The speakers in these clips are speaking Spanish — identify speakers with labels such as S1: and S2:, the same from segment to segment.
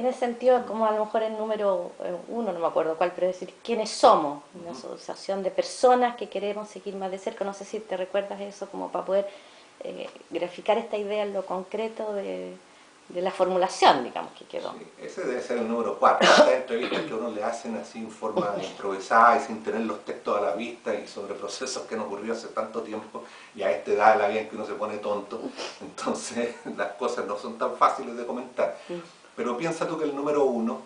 S1: en ese sentido, como a lo mejor el número uno, no me acuerdo cuál, pero es decir, ¿quiénes somos? Una asociación de personas que queremos seguir más de cerca. No sé si te recuerdas eso, como para poder graficar esta idea en lo concreto de la formulación, digamos, que quedó.
S2: Sí, ese debe ser el número 4. Estas entrevistas que uno le hacen así en forma improvisada y sin tener los textos a la vista y sobre procesos que han ocurrido hace tanto tiempo, y a esta edad de la vida en que uno se pone tonto, entonces las cosas no son tan fáciles de comentar. Pero piensa tú que el número 1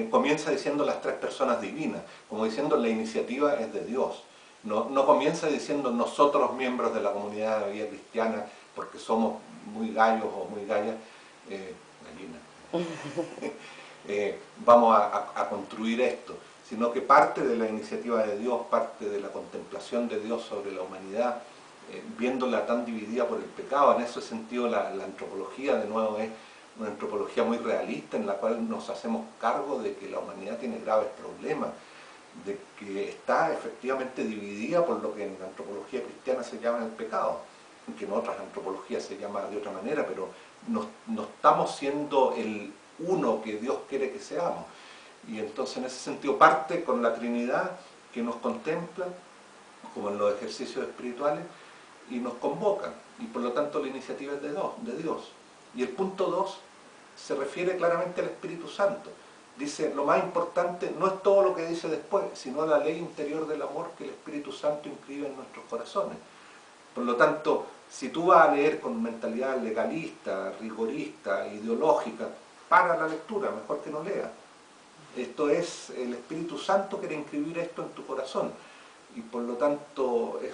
S2: comienza diciendo las 3 personas divinas, como diciendo la iniciativa es de Dios. No comienza diciendo nosotros miembros de la comunidad de la vida cristiana porque somos muy gallos o muy gallas, gallinas, vamos a construir esto, sino que parte de la iniciativa de Dios, parte de la contemplación de Dios sobre la humanidad, viéndola tan dividida por el pecado. En ese sentido la antropología de nuevo es una antropología muy realista en la cual nos hacemos cargo de que la humanidad tiene graves problemas, de que está efectivamente dividida por lo que en la antropología cristiana se llama el pecado, que en otras antropologías se llama de otra manera, pero no estamos siendo el uno que Dios quiere que seamos. Y entonces en ese sentido parte con la Trinidad que nos contempla, como en los ejercicios espirituales, y nos convoca, y por lo tanto la iniciativa es de Dios. Y el punto 2 se refiere claramente al Espíritu Santo. Dice, lo más importante no es todo lo que dice después, sino la ley interior del amor que el Espíritu Santo inscribe en nuestros corazones. Por lo tanto, si tú vas a leer con mentalidad legalista, rigorista, ideológica, para la lectura, mejor que no leas. Esto es, el Espíritu Santo quiere inscribir esto en tu corazón. Y por lo tanto es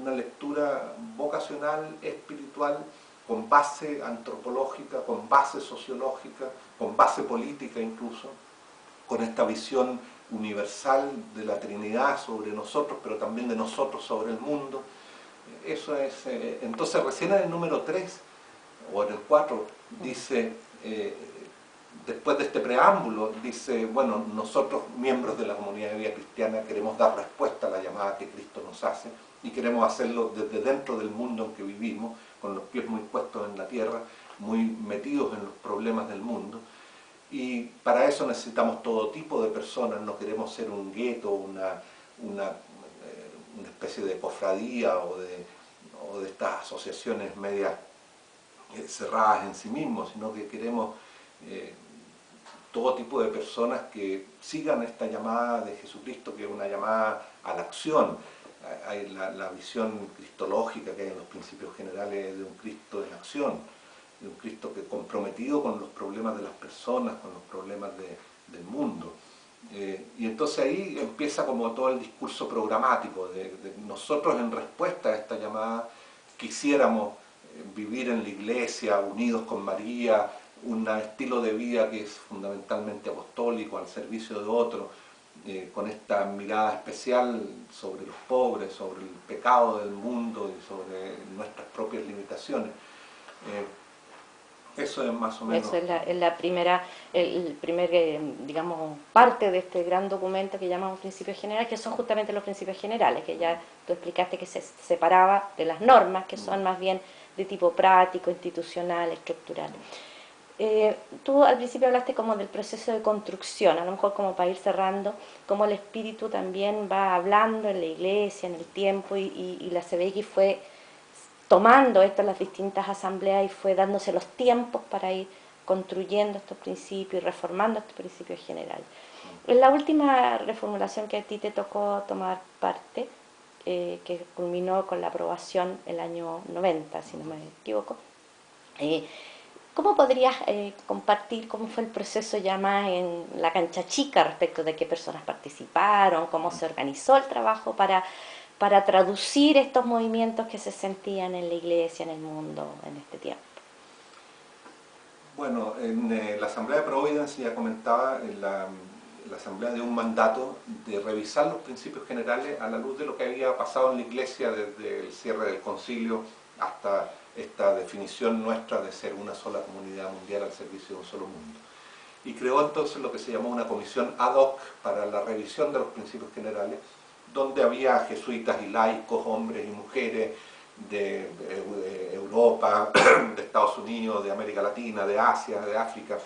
S2: una lectura vocacional, espiritual, con base antropológica, con base sociológica, con base política incluso, con esta visión universal de la Trinidad sobre nosotros, pero también de nosotros sobre el mundo. Eso es, entonces recién en el número 3, o en el 4, dice, después de este preámbulo, dice, bueno, nosotros, miembros de la comunidad de vida cristiana, queremos dar respuesta a la llamada que Cristo nos hace, y queremos hacerlo desde dentro del mundo en que vivimos, con los pies muy puestos en la tierra, muy metidos en los problemas del mundo, y para eso necesitamos todo tipo de personas. No queremos ser un gueto, una especie de cofradía o de estas asociaciones medias cerradas en sí mismos, sino que queremos todo tipo de personas que sigan esta llamada de Jesucristo, que es una llamada a la acción. Hay la visión cristológica que hay en los principios generales de un Cristo en acción, de un Cristo que comprometido con los problemas de las personas, con los problemas del mundo. Y entonces ahí empieza como todo el discurso programático de nosotros en respuesta a esta llamada quisiéramos vivir en la iglesia, unidos con María, un estilo de vida que es fundamentalmente apostólico, al servicio de otros, con esta mirada especial sobre los pobres, sobre el pecado del mundo y sobre nuestras propias limitaciones. Eso es más o menos.
S1: Eso es la primera, digamos, parte de este gran documento que llamamos principios generales, que son justamente los principios generales, que ya tú explicaste que se separaba de las normas, que son más bien de tipo práctico, institucional, estructural. Tú al principio hablaste como del proceso de construcción, a lo mejor como para ir cerrando, como el espíritu también va hablando en la iglesia, en el tiempo, y la CBX fue tomando esto en las distintas asambleas y fue dándose los tiempos para ir construyendo estos principios y reformando estos principios generales. En la última reformulación que a ti te tocó tomar parte, que culminó con la aprobación el año 90, si no me equivoco, ¿cómo podrías compartir cómo fue el proceso ya más en la cancha chica respecto de qué personas participaron, cómo se organizó el trabajo para traducir estos movimientos que se sentían en la iglesia, en el mundo, en este tiempo?
S2: Bueno, en la Asamblea de Providence ya comentaba, la Asamblea dio un mandato de revisar los principios generales a la luz de lo que había pasado en la iglesia desde el cierre del concilio hasta esta definición nuestra de ser una sola comunidad mundial al servicio de un solo mundo. Y creó entonces lo que se llamó una comisión ad hoc para la revisión de los principios generales, donde había jesuitas y laicos, hombres y mujeres, de Europa, de Estados Unidos, de América Latina, de Asia, de África,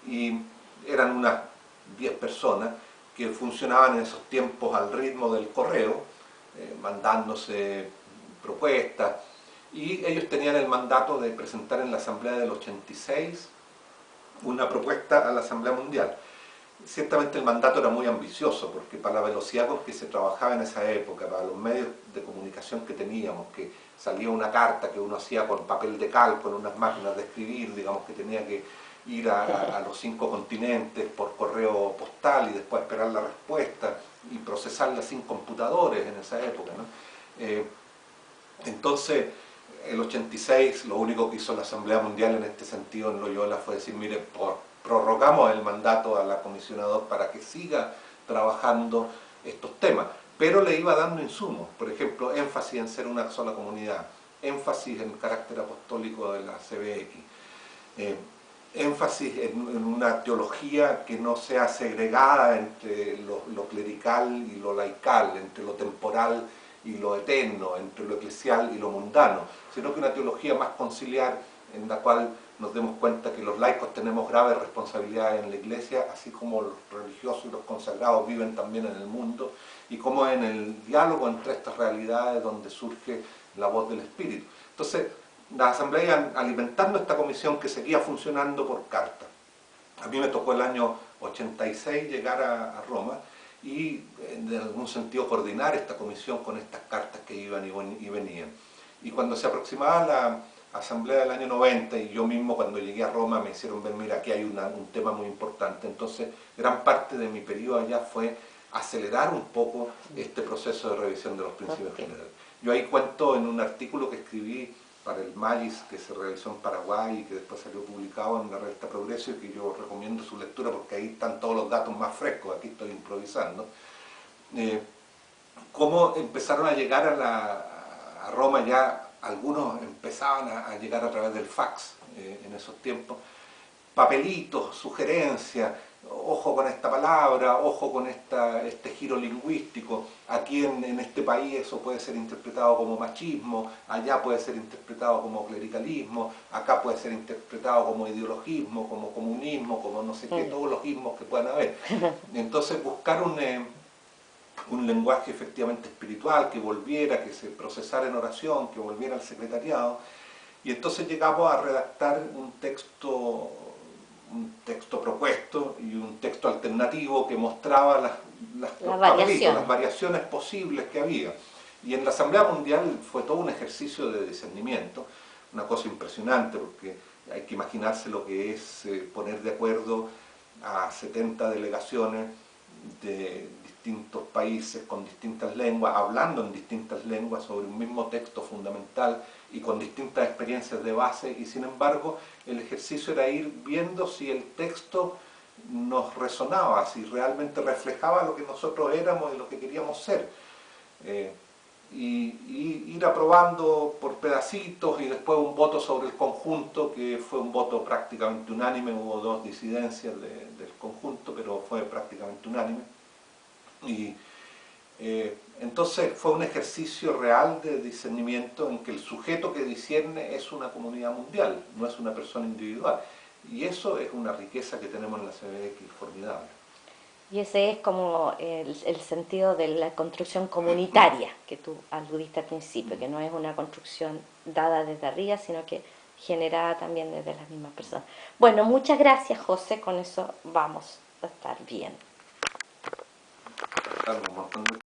S2: y eran unas 10 personas que funcionaban en esos tiempos al ritmo del correo, mandándose propuestas, y ellos tenían el mandato de presentar en la Asamblea del 86 una propuesta a la Asamblea Mundial. Ciertamente el mandato era muy ambicioso, porque para la velocidad con que se trabajaba en esa época, para los medios de comunicación que teníamos, que salía una carta que uno hacía con papel de cal, con unas máquinas de escribir, digamos que tenía que ir a los 5 continentes por correo postal y después esperar la respuesta y procesarla sin computadores en esa época, ¿no? Entonces, el 86, lo único que hizo la Asamblea Mundial en este sentido en Loyola fue decir, mire, prorrogamos el mandato a la comisionadora para que siga trabajando estos temas, pero le iba dando insumos, por ejemplo, énfasis en ser una sola comunidad, énfasis en el carácter apostólico de la CBX, énfasis en una teología que no sea segregada entre lo clerical y lo laical, entre lo temporal y lo eterno, entre lo eclesial y lo mundano, sino que una teología más conciliar en la cual nos demos cuenta que los laicos tenemos graves responsabilidades en la Iglesia, así como los religiosos y los consagrados viven también en el mundo, y como en el diálogo entre estas realidades donde surge la voz del Espíritu. Entonces, la Asamblea iba alimentando esta comisión que seguía funcionando por carta. A mí me tocó el año 86 llegar a Roma y en algún sentido coordinar esta comisión con estas cartas que iban y venían. Y cuando se aproximaba la Asamblea del año 90 y yo mismo cuando llegué a Roma me hicieron ver, mira, aquí hay un tema muy importante. Entonces, gran parte de mi periodo allá fue acelerar un poco este proceso de revisión de los principios generales. Yo ahí cuento en un artículo que escribí para el Magis, que se realizó en Paraguay y que después salió publicado en la revista Progreso y que yo recomiendo su lectura porque ahí están todos los datos más frescos, aquí estoy improvisando, cómo empezaron a llegar a Roma ya, algunos empezaban a llegar a través del fax en esos tiempos, papelitos, sugerencias, ojo con esta palabra, ojo con este giro lingüístico, aquí en este país eso puede ser interpretado como machismo, allá puede ser interpretado como clericalismo, acá puede ser interpretado como ideologismo, como comunismo, como no sé qué, todos los ismos que puedan haber. Entonces buscar un lenguaje efectivamente espiritual, que volviera, que se procesara en oración, que volviera al secretariado, y entonces llegamos a redactar un texto propuesto y un texto alternativo que mostraba las variaciones posibles que había. Y en la Asamblea Mundial fue todo un ejercicio de discernimiento, una cosa impresionante porque hay que imaginarse lo que es poner de acuerdo a 70 delegaciones de distintos países con distintas lenguas, hablando en distintas lenguas sobre un mismo texto fundamental y con distintas experiencias de base, y sin embargo el ejercicio era ir viendo si el texto nos resonaba, si realmente reflejaba lo que nosotros éramos y lo que queríamos ser. Y ir aprobando por pedacitos y después un voto sobre el conjunto, que fue un voto prácticamente unánime, hubo 2 disidencias del conjunto, pero fue prácticamente unánime. Y entonces fue un ejercicio real de discernimiento en que el sujeto que discierne es una comunidad mundial, no es una persona individual. Y eso es una riqueza que tenemos en la CBX formidable.
S1: Y ese es como el sentido de la construcción comunitaria que tú aludiste al principio, que no es una construcción dada desde arriba, sino que generada también desde las mismas personas. Bueno, muchas gracias, José, con eso vamos a estar bien.